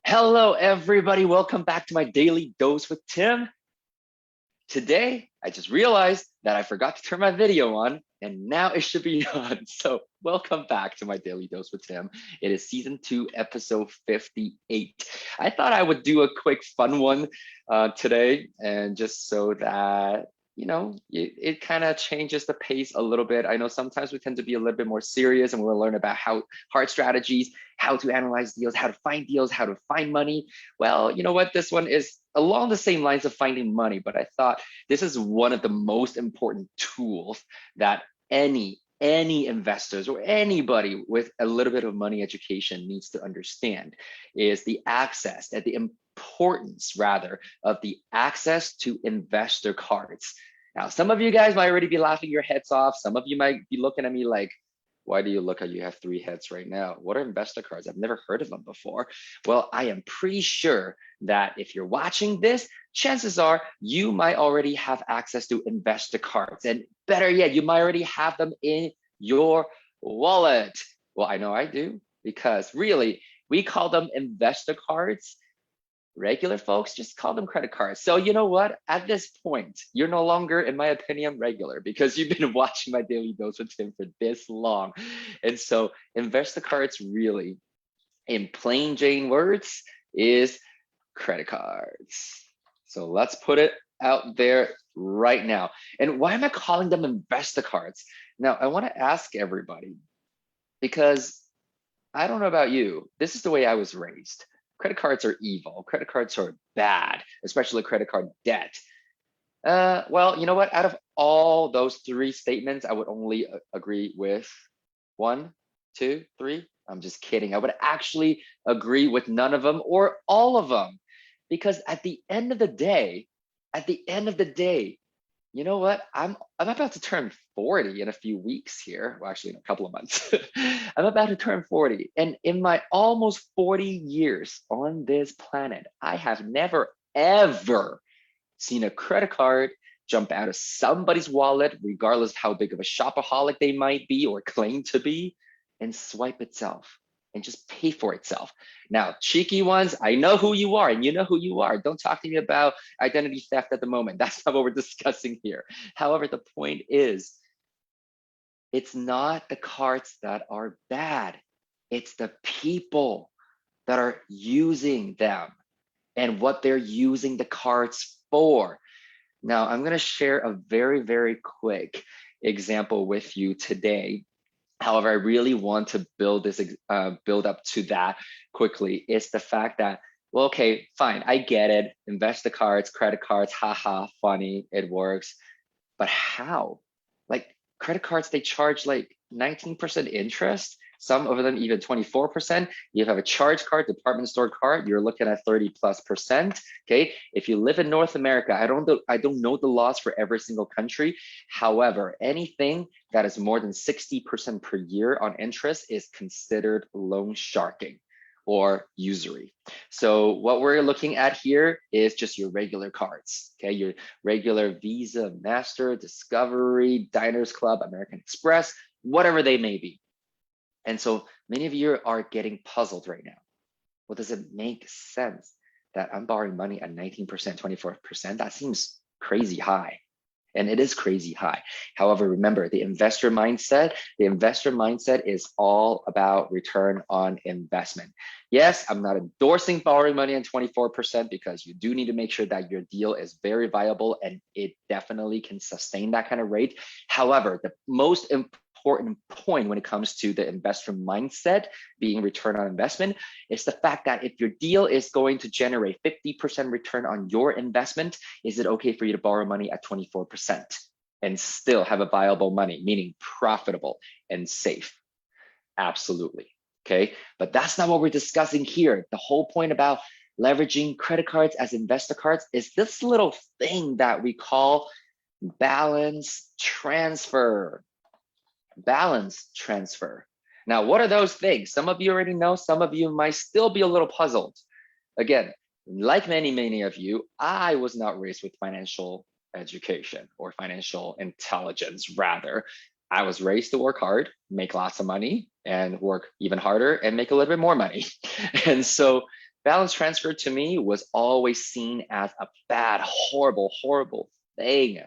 Hello, everybody. Welcome back to my Daily Dose with Tim. Today, I just realized that I forgot to turn my video on, and now it should be on. So welcome back to my Daily Dose with Tim. It is season 2, episode 58. I thought I would do a quick fun one today, and just so that it kind of changes the pace a little bit. I know sometimes we tend to be a little bit more serious and we'll learn about how hard strategies, how to analyze deals, how to find money. Well, you know what? This one is along the same lines of finding money, but I thought this is one of the most important tools that any investors or anybody with a little bit of money education needs to understand is the access and the importance rather of the access to investor cards. Now, some of you guys might already be laughing your heads off. Some of you might be looking at me like, why do you look like you have 3 heads right now? What are investor cards? I've never heard of them before. Well, I am pretty sure that if you're watching this, chances are you might already have access to investor cards. And better yet, you might already have them in your wallet. Well, I know I do, because really, we call them investor cards. Regular folks just call them credit cards. So you know what? At this point, you're no longer, in my opinion, regular, because you've been watching my Daily Dose with Tim for this long. And so investor cards really, in plain Jane words, is credit cards. So let's put it out there right now. And why am I calling them investor cards? Now, I want to ask everybody, because I don't know about you, this is the way I was raised. Credit cards are evil. Credit cards are bad, especially credit card debt. Well, you know what? Out of all those 3 statements, I would only agree with 1, 2, 3. I'm just kidding. I would actually agree with none of them or all of them, because at the end of the day, you know what? I'm about to turn 40 in a few weeks here. Well, actually, in a couple of months. I'm about to turn 40. And in my almost 40 years on this planet, I have never, ever seen a credit card jump out of somebody's wallet, regardless of how big of a shopaholic they might be or claim to be, and swipe itself and just pay for itself. Now, cheeky ones, I know who you are and you know who you are. Don't talk to me about identity theft at the moment. That's not what we're discussing here. However, the point is, it's not the cards that are bad. It's the people that are using them and what they're using the cards for. Now, I'm going to share a very, very quick example with you today. However, I really want to build up to that quickly. It's the fact that, well, okay, fine, I get it. Investor cards, credit cards, haha, funny, it works. But how? Like credit cards, they charge like 19% interest. Some of them even 24%. You have a charge card, department store card, you're looking at 30+%. Okay. If you live in North America, I don't know the laws for every single country. However, anything that is more than 60% per year on interest is considered loan sharking or usury. So what we're looking at here is just your regular cards, okay? Your regular Visa, Master, Discovery, Diners Club, American Express, whatever they may be. And so many of you are getting puzzled right now. Well, does it make sense that I'm borrowing money at 19%, 24%? That seems crazy high. And it is crazy high. However, remember the investor mindset is all about return on investment. Yes, I'm not endorsing borrowing money at 24%, because you do need to make sure that your deal is very viable and it definitely can sustain that kind of rate. However, the most important point when it comes to the investor mindset being return on investment is the fact that if your deal is going to generate 50% return on your investment, is it okay for you to borrow money at 24% and still have a viable money, meaning profitable and safe? Absolutely. Okay, but that's not what we're discussing here. The whole point about leveraging credit cards as investor cards is this little thing that we call balance transfer. Balance transfer. Now, what are those things? Some of you already know, some of you might still be a little puzzled. Again, like many of you, I was not raised with financial education or financial intelligence. Rather, I was raised to work hard, make lots of money, and work even harder and make a little bit more money. And so Balance transfer to me was always seen as a bad, horrible, horrible thing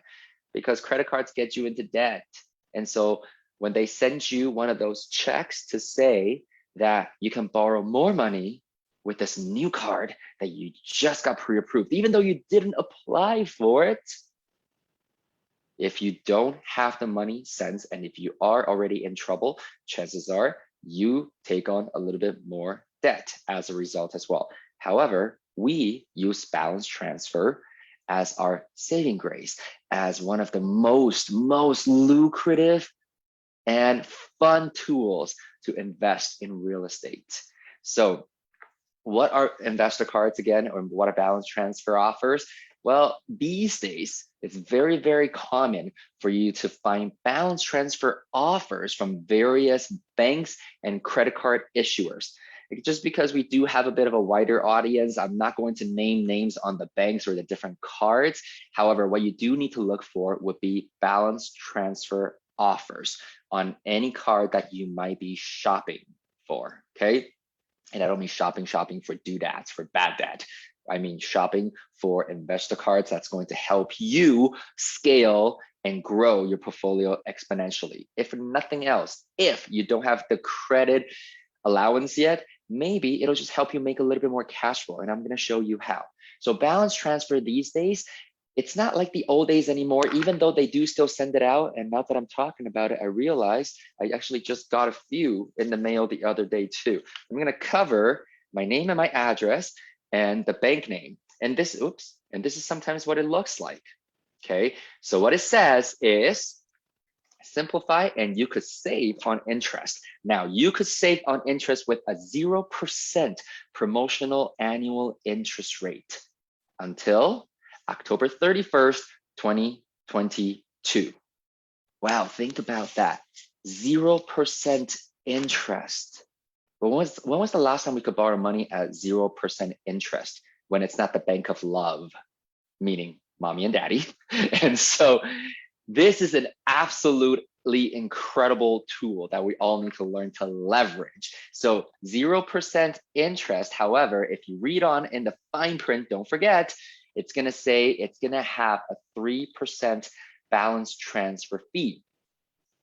because credit cards get you into debt. And so when they send you one of those checks to say that you can borrow more money with this new card that you just got pre-approved, even though you didn't apply for it, if you don't have the money sense and if you are already in trouble, chances are you take on a little bit more debt as a result as well. However, we use balance transfer as our saving grace, as one of the most lucrative and fun tools to invest in real estate. So what are investor cards again, or what a balance transfer offers? Well, these days, it's very, very common for you to find balance transfer offers from various banks and credit card issuers. Just because we do have a bit of a wider audience, I'm not going to name names on the banks or the different cards. However, what you do need to look for would be balance transfer offers on any card that you might be shopping for, okay? And I don't mean shopping for doodads, for bad debt. I mean shopping for investor cards that's going to help you scale and grow your portfolio exponentially. If nothing else, if you don't have the credit allowance yet, maybe it'll just help you make a little bit more cash flow. And I'm going to show you how. So balance transfer these days, it's not like the old days anymore, even though they do still send it out. And now that I'm talking about it, I realized I actually just got a few in the mail the other day too. I'm going to cover my name and my address and the bank name. And this, and this is sometimes what it looks like. Okay, so what it says is simplify and you could save on interest. Now you could save on interest with a 0% promotional annual interest rate until October 31st, 2022. Wow, think about that. 0% interest. But when was the last time we could borrow money at 0% interest when it's not the bank of love, meaning mommy and daddy? And so this is an absolutely incredible tool that we all need to learn to leverage. So 0% interest, however, if you read on in the fine print, don't forget, it's gonna say it's gonna have a 3% balance transfer fee.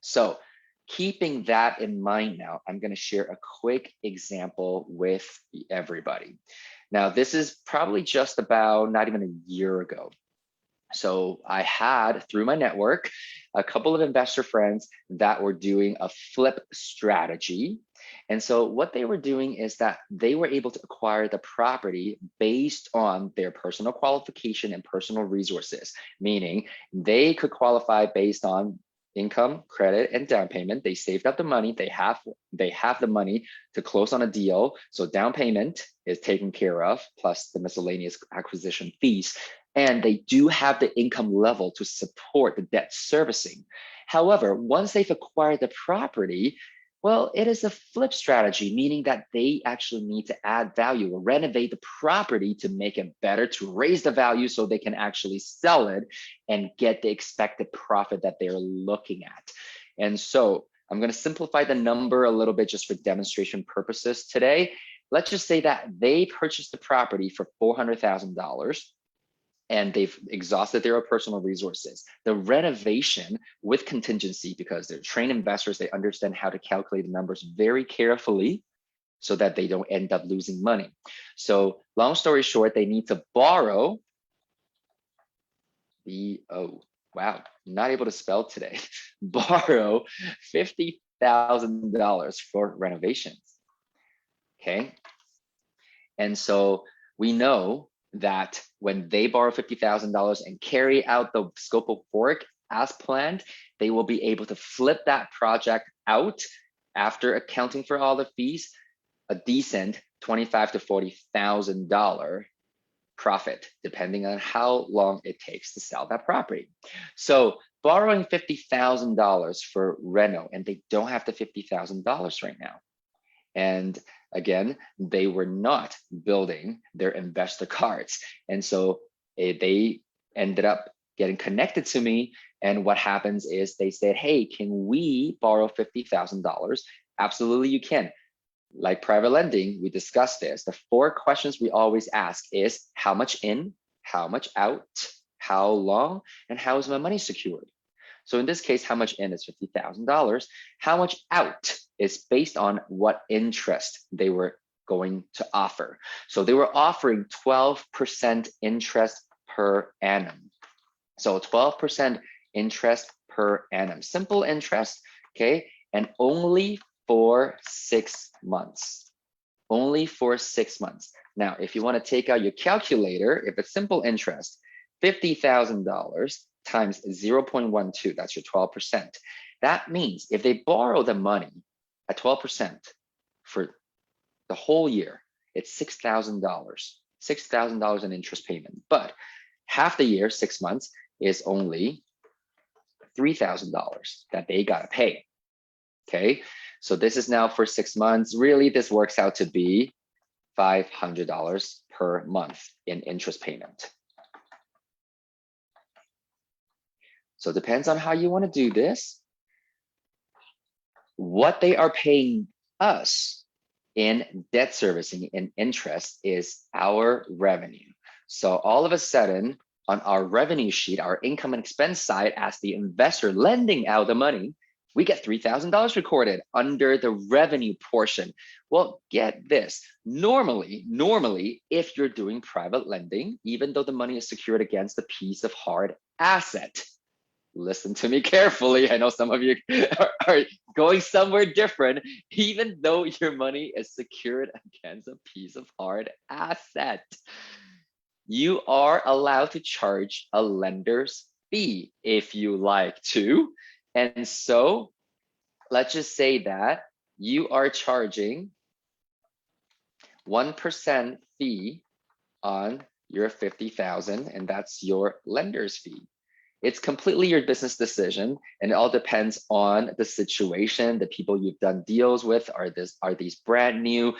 So keeping that in mind now, I'm gonna share a quick example with everybody. Now, this is probably just about not even a year ago. So I had, through my network, a couple of investor friends that were doing a flip strategy. And so what they were doing is that they were able to acquire the property based on their personal qualification and personal resources, meaning they could qualify based on income, credit, and down payment. They saved up the money. They have the money to close on a deal. So down payment is taken care of, plus the miscellaneous acquisition fees. And they do have the income level to support the debt servicing. However, once they've acquired the property, well, it is a flip strategy, meaning that they actually need to add value or renovate the property to make it better, to raise the value so they can actually sell it and get the expected profit that they're looking at. And so I'm going to simplify the number a little bit just for demonstration purposes today. Let's just say that they purchased the property for $400,000. And they've exhausted their personal resources. The renovation with contingency, because they're trained investors, they understand how to calculate the numbers very carefully so that they don't end up losing money. So long story short, they need to borrow, wow, not able to spell today, borrow $50,000 for renovations, okay? And so we know that when they borrow $50,000 and carry out the scope of work as planned, they will be able to flip that project out after accounting for all the fees, a decent $25,000 to $40,000 profit, depending on how long it takes to sell that property. So borrowing $50,000 for reno, and they don't have the $50,000 right now. And again, they were not building their investor cards. And so they ended up getting connected to me. And what happens is they said, hey, can we borrow $50,000? Absolutely, you can. like private lending, we discussed this. The 4 questions we always ask is how much in, how much out, how long, and how is my money secured? So in this case, how much in is $50,000. How much out is based on what interest they were going to offer. So they were offering 12% interest per annum. So 12% interest per annum, simple interest, okay? And only for 6 months, only for 6 months. Now, if you want to take out your calculator, if it's simple interest, $50,000 times 0.12, that's your 12%. That means if they borrow the money at 12% for the whole year, it's $6,000, $6,000 in interest payment. But half the year, 6 months, is only $3,000 that they gotta pay, okay? So this is now for 6 months. Really, this works out to be $500 per month in interest payment. So it depends on how you want to do this. What they are paying us in debt servicing and interest is our revenue. So all of a sudden, on our revenue sheet, our income and expense side, as the investor lending out the money, we get $3,000 recorded under the revenue portion. Well, get this. Normally, if you're doing private lending, even though the money is secured against a piece of hard asset, listen to me carefully. I know some of you are going somewhere different. Even though your money is secured against a piece of hard asset, you are allowed to charge a lender's fee if you like to. And so let's just say that you are charging 1% fee on your 50,000, and that's your lender's fee. It's completely your business decision, and it all depends on the situation, the people you've done deals with. Are these brand new?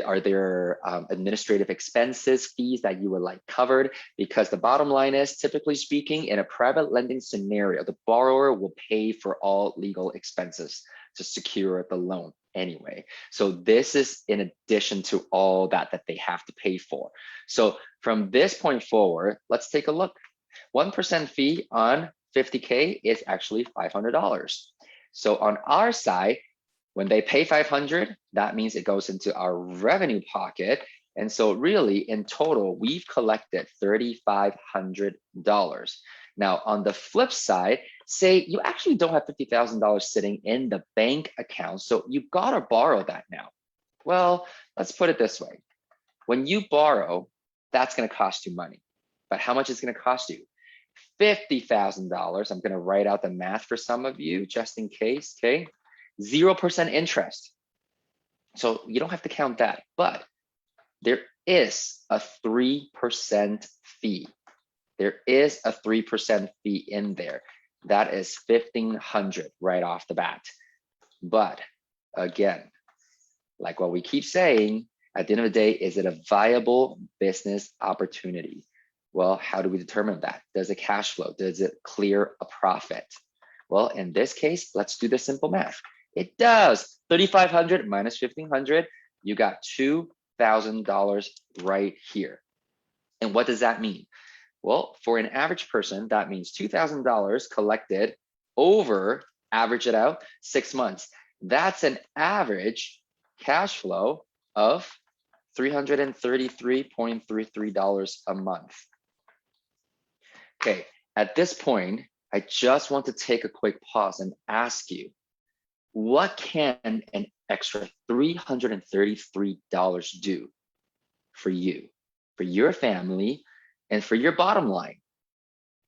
Are there administrative expenses, fees that you would like covered? Because the bottom line is, typically speaking, in a private lending scenario, the borrower will pay for all legal expenses to secure the loan anyway. So this is in addition to all that they have to pay for. So from this point forward, let's take a look. 1% fee on 50K is actually $500. So on our side, when they pay 500, that means it goes into our revenue pocket. And so really in total, we've collected $3,500. Now on the flip side, say you actually don't have $50,000 sitting in the bank account, so you've got to borrow that now. Well, let's put it this way. When you borrow, that's going to cost you money. But how much is it going to cost you? $50,000. I'm going to write out the math for some of you just in case, okay? 0% interest. So you don't have to count that, but there is a 3% fee. There is a 3% fee in there. That is $1,500 right off the bat. But again, like what we keep saying, at the end of the day, is it a viable business opportunity? Well, how do we determine that? Does it cash flow? Does it clear a profit? Well, in this case, let's do the simple math. It does. 3,500 minus 1,500, you got $2,000 right here. And what does that mean? Well, for an average person, that means $2,000 collected over, average it out, 6 months. That's an average cash flow of $333.33 a month. Okay, at this point, I just want to take a quick pause and ask you, what can an extra $333 do for you, for your family, and for your bottom line?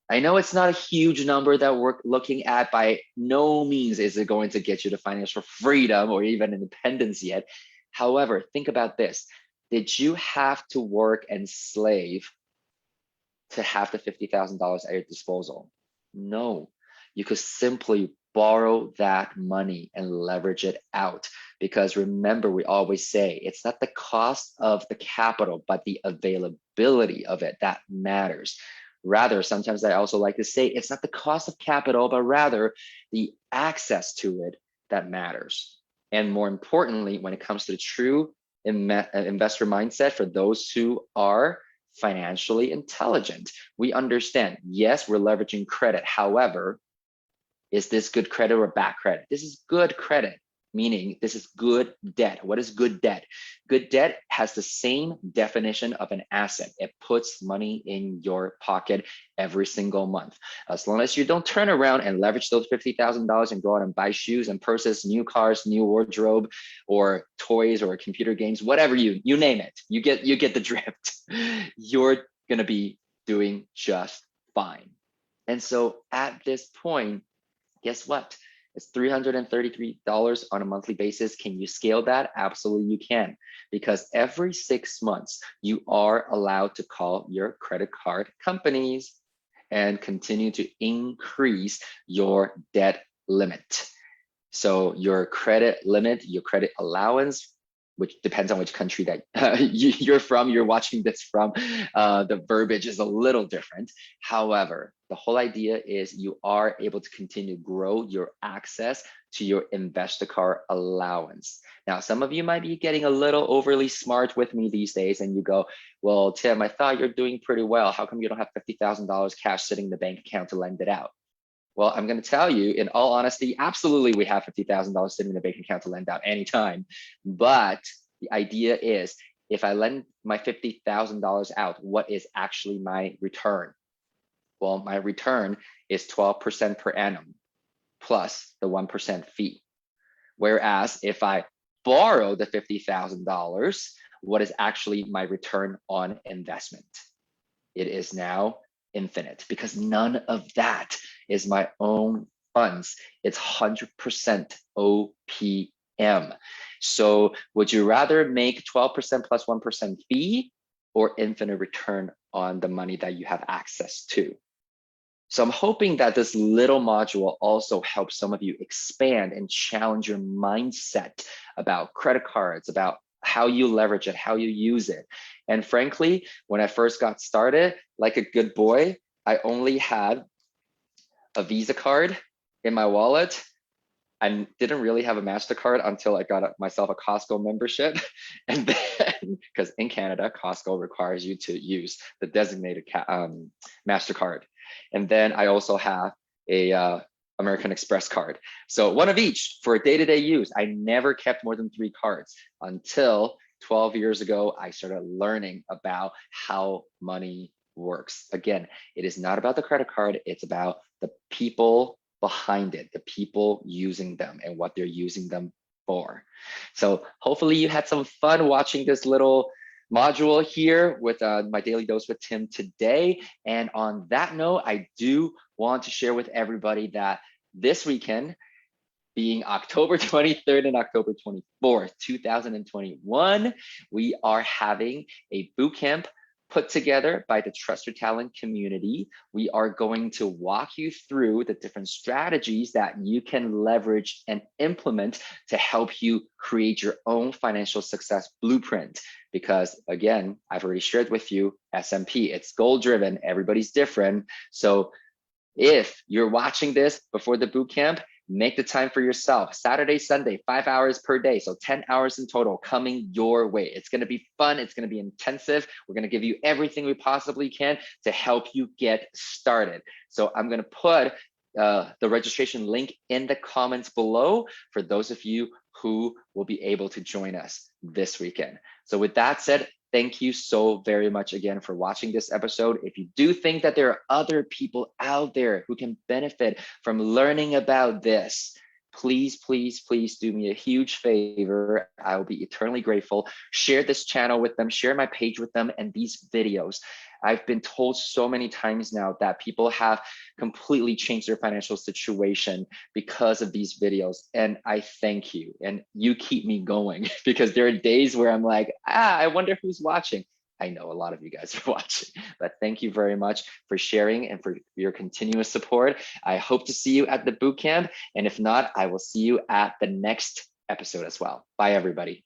I know it's not a huge number that we're looking at. By no means is it going to get you to financial freedom or even independence yet. However, think about this. Did you have to work and slave to have the $50,000 at your disposal? No, you could simply borrow that money and leverage it out. Because remember, we always say it's not the cost of the capital, but the availability of it that matters. Rather, sometimes I also like to say it's not the cost of capital, but rather the access to it that matters. And more importantly, when it comes to the true investor mindset, for those who are financially intelligent, we understand, yes, we're leveraging credit. However, is this good credit or bad credit? This is good credit, meaning this is good debt. What is good debt? Good debt has the same definition of an asset. It puts money in your pocket every single month. As long as you don't turn around and leverage those $50,000 and go out and buy shoes and purses, new cars, new wardrobe, or toys or computer games, whatever you name it, you get the drift. You're gonna be doing just fine. And so at this point, guess what? It's $333 on a monthly basis. Can you scale that? Absolutely, you can. Because every 6 months, you are allowed to call your credit card companies and continue to increase your debt limit. So your credit limit, your credit allowance, which depends on which country that you're from, you're watching this from, the verbiage is a little different. However, the whole idea is you are able to continue to grow your access to your InvestACard allowance. Now, some of you might be getting a little overly smart with me these days, and you go, well, Tim, I thought you're doing pretty well. How come you don't have $50,000 cash sitting in the bank account to lend it out? Well, I'm going to tell you, in all honesty, absolutely, we have $50,000 sitting in the bank account to lend out anytime. But the idea is, if I lend my $50,000 out, what is actually my return? Well, my return is 12% per annum plus the 1% fee. Whereas if I borrow the $50,000, what is actually my return on investment? It is now infinite, because none of that is my own funds. It's 100% OPM. So would you rather make 12% plus 1% fee or infinite return on the money that you have access to? So I'm hoping that this little module also helps some of you expand and challenge your mindset about credit cards, about how you leverage it, how you use it. And frankly, when I first got started, like a good boy, I only had a Visa card in my wallet. I didn't really have a MasterCard until I got myself a Costco membership. And then, because in Canada, Costco requires you to use the designated MasterCard. And then I also have a American Express card. So one of each for day-to-day use. I never kept more than 3 cards until 12 years ago. I started learning about how money works. Again, it is not about the credit card. It's about the people behind it, the people using them and what they're using them for. So hopefully you had some fun watching this little module here with my Daily Dose with Tim today. And on that note, I do want to share with everybody that this weekend, being October 23rd and October 24th, 2021, we are having a boot camp put together by the Trust Your Talent community. We are going to walk you through the different strategies that you can leverage and implement to help you create your own financial success blueprint. Because again, I've already shared with you, SMP, it's goal driven, everybody's different. So if you're watching this before the boot camp, make the time for yourself. Saturday, Sunday, 5 hours per day. So 10 hours in total coming your way. It's going to be fun. It's going to be intensive. We're going to give you everything we possibly can to help you get started. So I'm going to put the registration link in the comments below for those of you who will be able to join us this weekend. So with that said, thank you so very much again for watching this episode. If you do think that there are other people out there who can benefit from learning about this, please, please, please do me a huge favor. I will be eternally grateful. Share this channel with them, share my page with them and these videos. I've been told so many times now that people have completely changed their financial situation because of these videos. And I thank you. And you keep me going because there are days where I'm like, I wonder who's watching. I know a lot of you guys are watching, but thank you very much for sharing and for your continuous support. I hope to see you at the bootcamp. And if not, I will see you at the next episode as well. Bye, everybody.